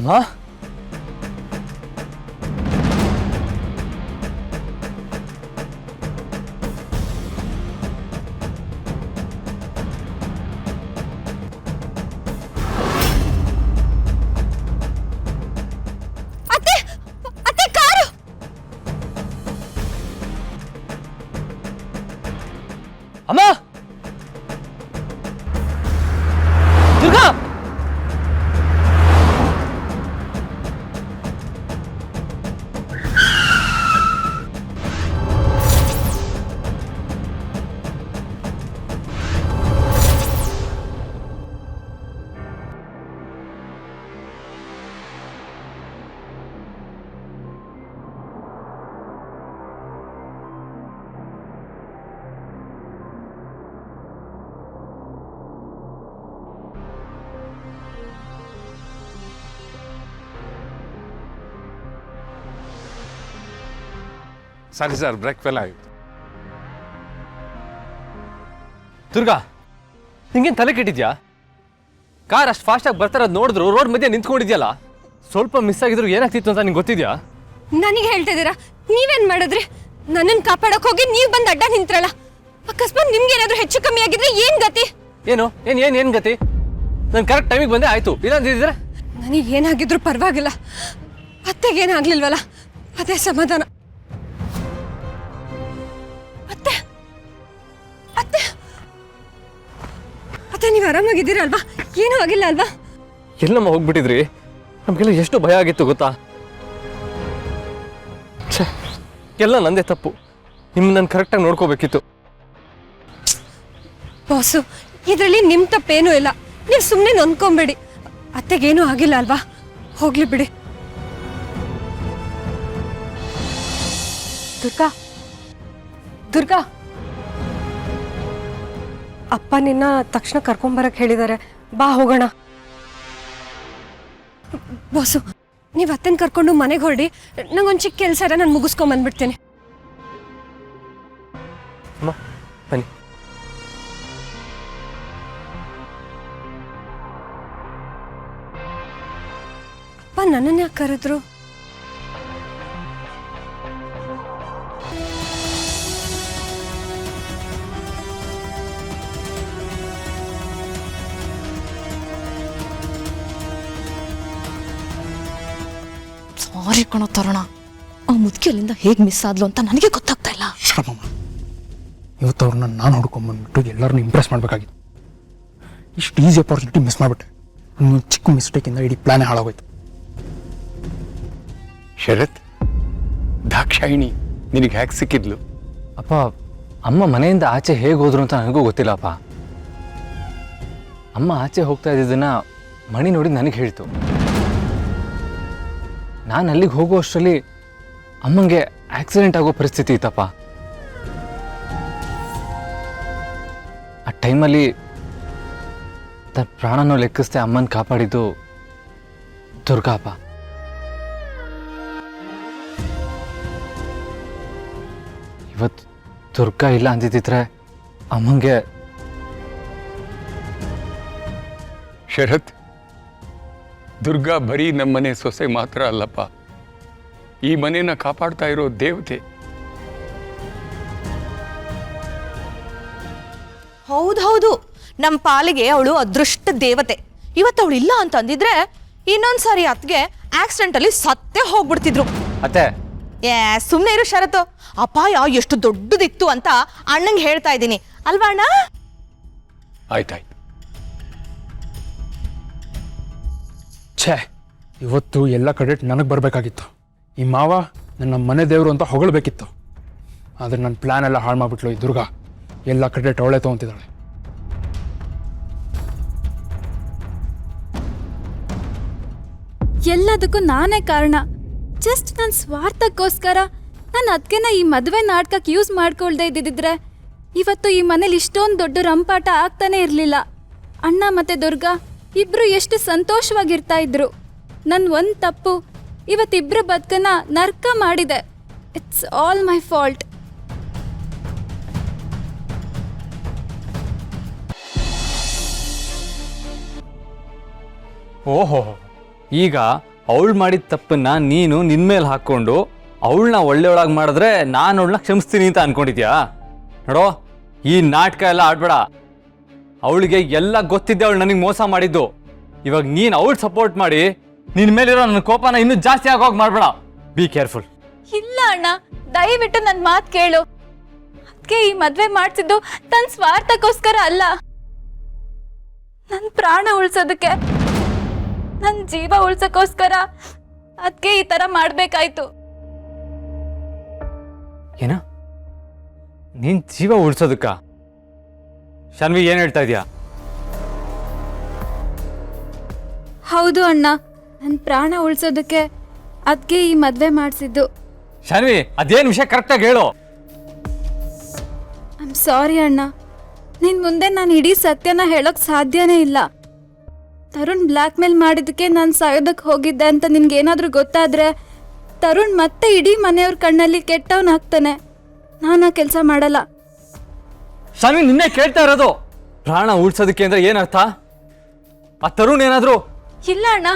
ಅಮ್ಮ ಅಮ್ಮ Durga sorry sir break fail ಆಗಿತ್ತು. ದುರ್ಗಾ ನಿಂಗೇನು ತಲೆ ಕೆಟ್ಟಿದ್ಯಾ? ಕಾರ್ ಅಷ್ಟು ಫಾಸ್ಟಾಗಿ ಬರ್ತಾರದು ನೋಡಿದ್ರು ರೋಡ್ ಮಧ್ಯೆ ನಿಂತ್ಕೊಂಡಿದ್ಯಲ್ಲ, ಸ್ವಲ್ಪ ಮಿಸ್ ಆಗಿದ್ರು ಏನಾಗ್ತಿತ್ತು ಅಂತ ನಿಂಗೆ ಗೊತ್ತಿದ್ಯಾ? ನನಗೆ ಹೇಳ್ತಿದ್ದೀರಾ? ನೀವೇನ್ ಮಾಡಿದ್ರಿ? ನನ್ನನ್ನು ಕಾಪಾಡಕ್ ಹೋಗಿ ನೀವು ಬಂದು ಅಡ್ಡ ನಿಂತ್ರಲ್ಲ. ಅಕಸ್ಮಾತ್ ನಿಮ್ಗೆ ಏನಾದ್ರೂ ಹೆಚ್ಚು ಕಮ್ಮಿ ಆಗಿದ್ರೆ ಏನ್ ಗತಿ? ಏನು ಗತಿ? ನಾನು ಕರೆಕ್ಟ್ ಟೈಮಿಗೆ ಬಂದೆ ಆಯ್ತು, ಇಲ್ಲಾಂದಿದ್ರೆ ನನಗೆ ಏನಾಗಿದ್ರು ಪರವಾಗಿಲ್ಲ, ಅತ್ತೆಗೇನಾಗ್ಲಿಲ್ವಲ್ಲ ಅದೇ ಸಮಾಧಾನ. ಅತ್ತೆ ಅತ್ತೆ ಅತ್ತೆ ನೀವು ಆರಾಮಾಗಿದ್ದೀರಲ್ವಾ? ಏನೂ ಆಗಿಲ್ಲ ಅಲ್ವಾ? ಎಲ್ಲಮ್ಮ ಹೋಗ್ಬಿಟ್ಟಿದ್ರಿ? ನಮಗೆಲ್ಲ ಎಷ್ಟು ಭಯ ಆಗಿತ್ತು ಗೊತ್ತಾ? ಎಲ್ಲ ನಂದೇ ತಪ್ಪು. ನಿಮ್ಮನ್ನ ನಾನು ಕರೆಕ್ಟಾಗಿ ನೋಡ್ಕೋಬೇಕಿತ್ತು. ಬಾಸು, ಇದರಲ್ಲಿ ನಿಮ್ಮ ತಪ್ಪೇನೂ ಇಲ್ಲ. ನೀವು ಸುಮ್ಮನೆ ನೊಂದ್ಕೊಂಬೇಡಿ. ಅತ್ತೆಗೇನೂ ಆಗಿಲ್ಲ ಅಲ್ವಾ? ಹೋಗ್ಲಿ ಬಿಡಿ. ದುರ್ಗಾ ದುರ್ಗಾ, ಅಪ್ಪ ನಿನ್ನ ತಕ್ಷಣ ಕರ್ಕೊಂಬರಕ್ಕೆ ಹೇಳಿದ್ದಾರೆ, ಬಾ ಹೋಗೋಣ. ಬಾಸು, ನೀವು ಅತ್ತನ ಕರ್ಕೊಂಡು ಮನೆಗೆ ಹೊರಡಿ. ನಂಗೊಂದು ಚಿಕ್ಕ ಕೆಲಸ ಇದೆ, ನಾನು ಮುಗಿಸ್ಕೊಂಬಂದ್ಬಿಡ್ತೀನಿ. ಅಮ್ಮ ಬನ್ನಿ. ಅಪ್ಪ ನನ್ನನ್ನು ಯಾಕೆ ಕರೆದ್ರು? ಸಾರಿ ಕಣೋ ತರುಣ, ಆ ಮುದುಕಿಯಲ್ಲಿಂದ ಹೇಗೆ ಮಿಸ್ ಆದ್ಲು ಅಂತ ನನಗೆ ಗೊತ್ತಾಗ್ತಾ ಇಲ್ಲ. ಶ್ರಮಮ್ಮ, ಇವತ್ತು ಅವ್ರನ್ನ ನಾನು ಹುಡ್ಕೊಂಡ್ಬಂದ್ಬಿಟ್ಟು ಎಲ್ಲರನ್ನೂ ಇಂಪ್ರೆಸ್ ಮಾಡಬೇಕಾಗಿತ್ತು. ಇಷ್ಟು ಈಸಿ ಅಪಾರ್ಚುನಿಟಿ ಮಿಸ್ ಮಾಡಿಬಿಟ್ಟೆ. ಒಂದು ಚಿಕ್ಕ ಮಿಸ್ಟೇಕಿಂದ ಇಡೀ ಪ್ಲಾನೇ ಹಾಳಾಗೋಯ್ತು. ಶರತ್, ದಾಕ್ಷಾಯಿಣಿ ನಿನಗೆ ಹ್ಯಾಕ್ ಸಿಕ್ಕಿದ್ಲು? ಅಪ್ಪ, ಅಮ್ಮ ಮನೆಯಿಂದ ಆಚೆ ಹೇಗೆ ಹೋದ್ರು ಅಂತ ನನಗೂ ಗೊತ್ತಿಲ್ಲಪ್ಪ. ಅಮ್ಮ ಆಚೆ ಹೋಗ್ತಾ ಇದ್ದಿದ್ದನ್ನ ಮಣಿ ನೋಡಿ ನನಗೆ ಹೇಳ್ತು. ನಾನು ಅಲ್ಲಿಗೆ ಹೋಗೋ ಅಷ್ಟರಲ್ಲಿ ಅಮ್ಮಂಗೆ ಆಕ್ಸಿಡೆಂಟ್ ಆಗೋ ಪರಿಸ್ಥಿತಿ ಇತ್ತಪ್ಪ. ಆ ಟೈಮಲ್ಲಿ ತನ್ನ ಪ್ರಾಣನೂ ಲೆಕ್ಕಿಸ್ದೆ ಅಮ್ಮನ ಕಾಪಾಡಿದ್ದು ದುರ್ಗಾ ಅಪ್ಪ. ಇವತ್ತು ದುರ್ಗಾ ಇಲ್ಲ ಅಂದಿದ್ದಿದ್ರೆ ಅಮ್ಮಂಗೆ. ಶರತ್, ದುರ್ಗಾ ಬರೀ ನಮ್ಮನೆ ಸೊಸೆ ಮಾತ್ರ ಅಲ್ಲಪ್ಪ, ಈ ಮನೆನ ಕಾಪಾಡ್ತಾ ಇರೋ ದೇವತೆ. ಹೌದೌದು, ನಮ್ಮ ಪಾಲಿಗೆ ಅವಳು ಅದೃಷ್ಟ ದೇವತೆ. ಇವತ್ತು ಅವಳು ಇಲ್ಲ ಅಂತ ಅಂದಿದ್ರೆ ಇನ್ನೊಂದ್ಸಾರಿ ಅತ್ಗೆ ಆಕ್ಸಿಡೆಂಟ್ ಅಲ್ಲಿ ಸತ್ತೇ ಹೋಗ್ಬಿಡ್ತಿದ್ರು. ಅತ್ತೆ, ಸುಮ್ಮನೆ ಇರು ಶರತ್ತು. ಅಪಾಯ ಎಷ್ಟು ದೊಡ್ಡದಿತ್ತು ಅಂತ ಅಣ್ಣಂಗೆ ಹೇಳ್ತಾ ಇದ್ದೀನಿ ಅಲ್ವಾ ಅಣ್ಣ? ಆಯ್ತಾಯ್ತು. ಛೇ, ಇವತ್ತು ಎಲ್ಲ ಕ್ರೆಡಿಟ್ ನನಗೆ ಬರಬೇಕಾಗಿತ್ತು. ಈ ಮಾವ ನನ್ನ ಮನೆ ದೇವರು ಅಂತ ಹೊಗಳಬೇಕಿತ್ತು. ಆದರೆ ನನ್ನ ಪ್ಲ್ಯಾನ್ ಎಲ್ಲ ಹಾಳು ಮಾಡಿಬಿಟ್ಲು ಈ ದುರ್ಗಾ. ಎಲ್ಲ ಕ್ರೆಡಿಟ್ ಅವಳೇ ತೊಗೊತಿದ್ದಾಳೆ. ಎಲ್ಲದಕ್ಕೂ ನಾನೇ ಕಾರಣ. ಜಸ್ಟ್ ನನ್ನ ಸ್ವಾರ್ಥಕ್ಕೋಸ್ಕರ ನಾನು ಅದಕ್ಕೆನ ಈ ಮದುವೆ ನಾಟಕಕ್ಕೆ ಯೂಸ್ ಮಾಡ್ಕೊಳ್ದೇ ಇದ್ದಿದ್ರೆ ಇವತ್ತು ಈ ಮನೇಲಿ ಇಷ್ಟೊಂದು ದೊಡ್ಡ ರಂಪಾಟ ಆಗ್ತಾನೆ ಇರಲಿಲ್ಲ. ಅಣ್ಣ ಮತ್ತೆ ದುರ್ಗಾ ಇಬ್ರು ಎಷ್ಟು ಸಂತೋಷವಾಗಿರ್ತಾ ಇದ್ರು. ನನ್ನ ಒಂದು ತಪ್ಪು ಇವತ್ತಿಬ್ರು ಬದುಕನ್ನ ನರ್ಕ ಮಾಡಿದೆ. It's all my fault. ಓಹೋ, ಈಗ ಅವಳು ಮಾಡಿದ ತಪ್ಪನ್ನ ನೀನು ನಿನ್ನ ಮೇಲೆ ಹಾಕ್ಕೊಂಡು ಅವಳನ್ನ ಒಳ್ಳೆಯೊಳಗೆ ಮಾಡಿದ್ರೆ ನಾನು ಅವಳನ್ನ ಕ್ಷಮಿಸ್ತೀನಿ ಅಂತ ಅನ್ಕೊಂಡಿದ್ಯಾ? ನೋಡೋ, ಈ ನಾಟಕ ಎಲ್ಲ ಆಡ್ಬೇಡ. ಅವಳಿಗೆ ಎಲ್ಲ ಗೊತ್ತಿದ್ದೆ ಅವಳು ನನಗೆ ಮೋಸ ಮಾಡಿದ್ದು. ಇವಾಗ ನೀನು ಅವಳು ಸಪೋರ್ಟ್ ಮಾಡಿ ನಿನ್ನ ಮೇಲಿರೋ ನನ್ನ ಕೋಪನ ಇನ್ನೂ ಜಾಸ್ತಿ ಆಗೋಗಿ ಮಾಡಬೇಡ. Be careful. ಇಲ್ಲ ಅಣ್ಣ, ದಯವಿಟ್ಟು ನನ್ನ ಮಾತು ಕೇಳು. ಅದಕ್ಕೆ ಈ ಮದ್ವೆ ಮಾಡ್ಸಿದ್ದು ತನ್ನ ಸ್ವಾರ್ಥಕ್ಕೋಸ್ಕರ ಅಲ್ಲ, ನನ್ನ ಪ್ರಾಣ ಉಳ್ಸೋದಕ್ಕೆ, ನನ್ನ ಜೀವ ಉಳ್ಸೋಕ್ಕೋಸ್ಕರ. ಅದಕ್ಕೆ ಈ ತರ ಮಾಡ್ಬೇಕಾಯ್ತು. ಏನ? ನೀನ್ ಜೀವ ಉಳ್ಸೋದಕ್ಕ? ಶಾನ್ವಿ, ಏನ್ ಹೇಳ್ತಾ ಇದೀಯಾ? ಹೌದು ಅಣ್ಣ, ನನ್ನ ಪ್ರಾಣ ಉಳ್ಸೋದಕ್ಕೆ ಅದಕ್ಕೆ ಈ ಮದ್ವೆ ಮಾಡಿಸಿದ್ದು. ಶಾನ್ವಿ, ಅದೇನ್ ವಿಷಯ ಕರೆಕ್ಟಾಗಿ ಹೇಳು. ಐಮ್ ಸಾರಿ ಅಣ್ಣ, ನಿನ್ ಮುಂದೆ ನಾನು ಇಡೀ ಸತ್ಯನ ಹೇಳೋಕ್ ಸಾಧ್ಯನೇ ಇಲ್ಲ. ತರುಣ್ ಬ್ಲ್ಯಾಕ್ ಮೇಲ್ ಮಾಡಿದ್ದಕ್ಕೆ ನಾನು ಸಾಯೋದಕ್ಕೆ ಹೋಗಿದ್ದೆ ಅಂತ ನಿನ್ಗೇನಾದ್ರೂ ಗೊತ್ತಾದ್ರೆ ತರುಣ್ ಮತ್ತೆ ಇಡೀ ಮನೆಯವ್ರ ಕಣ್ಣಲ್ಲಿ ಕೆಟ್ಟವನಾಗ್ತಾನೆ. ನಾನು ಆ ಕೆಲಸ ಮಾಡಲ್ಲ. ಶಾನ್ವಿ, ನಿನ್ನೆ ಕೇಳ್ತಾ ಇರೋದು. ಪ್ರಾಣ ಉಳ್ಸೋದಕ್ಕೆ ಅಂದ್ರೆ ಏನರ್ಥ? ಆ ತರುಣ್ ಏನಾದ್ರು? ಇಲ್ಲ ಅಣ್ಣ,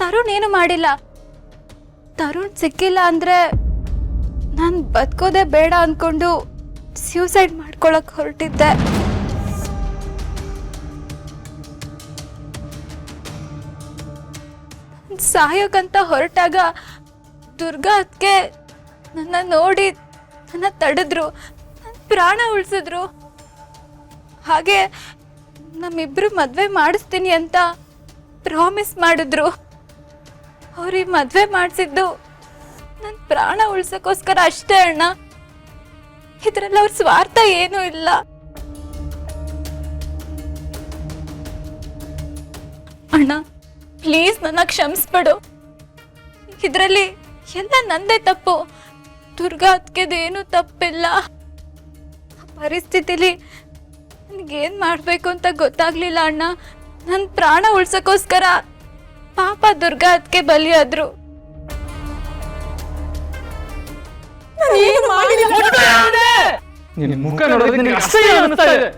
ತರುಣ್ ಏನು ಮಾಡಿಲ್ಲ. ತರುಣ್ ಸಿಕ್ಕಿಲ್ಲ ಅಂದ್ರೆ ನಾನು ಬದುಕೋದೇ ಬೇಡ ಅನ್ಕೊಂಡು ಸ್ಯೂಸೈಡ್ ಮಾಡ್ಕೊಳಕ್ ಹೊರಟಿದ್ದೆ. ಸಾಯೋಕಂತ ಹೊರಟಾಗ ದುರ್ಗಾ ಅದಕ್ಕೆ ನನ್ನ ನೋಡಿ ನನ್ನ ತಡೆದ್ರು, ನನ್ನ ಪ್ರಾಣ ಉಳಿಸಿದ್ರು. ಹಾಗೆ ನಮ್ಮಿಬ್ರು ಮದ್ವೆ ಮಾಡಿಸ್ತೀನಿ ಅಂತ ಪ್ರಾಮಿಸ್ ಮಾಡಿದ್ರು. ಅವ್ರು ಈ ಮದ್ವೆ ಮಾಡಿಸಿದ್ದು ನನ್ನ ಪ್ರಾಣ ಉಳ್ಸಕ್ಕೋಸ್ಕರ ಅಷ್ಟೇ ಅಣ್ಣ. ಇದ್ರಲ್ಲಿ ಅವ್ರ ಸ್ವಾರ್ಥ ಏನೂ ಇಲ್ಲ. ಅಣ್ಣ, ಪ್ಲೀಸ್ ನನ್ನ ಕ್ಷಮಿಸ್ಬಿಡು. ಇದರಲ್ಲಿ ಎಲ್ಲ ನಂದೇ ತಪ್ಪು. ದುರ್ಗಾ ಅದಕ್ಕೆದೇನು ತಪ್ಪಿಲ್ಲ. ಪರಿಸ್ಥಿತಿಲಿ ನನಗೇನು ಮಾಡಬೇಕು ಅಂತ ಗೊತ್ತಾಗ್ಲಿಲ್ಲ ಅಣ್ಣ. ನನ್ನ ಪ್ರಾಣ ಉಳ್ಸಕ್ಕೋಸ್ಕರ ಪಾಪ ದುರ್ಗಾ ಅದಕ್ಕೆ ಬಲಿಯಾದ್ರು. ನಿನ್ನ ಮುಖ ನೋಡೋದಕ್ಕೆ ನನಗೆ ಅಸಹ್ಯ ಅನಿಸ್ತಾ ಇದೆ.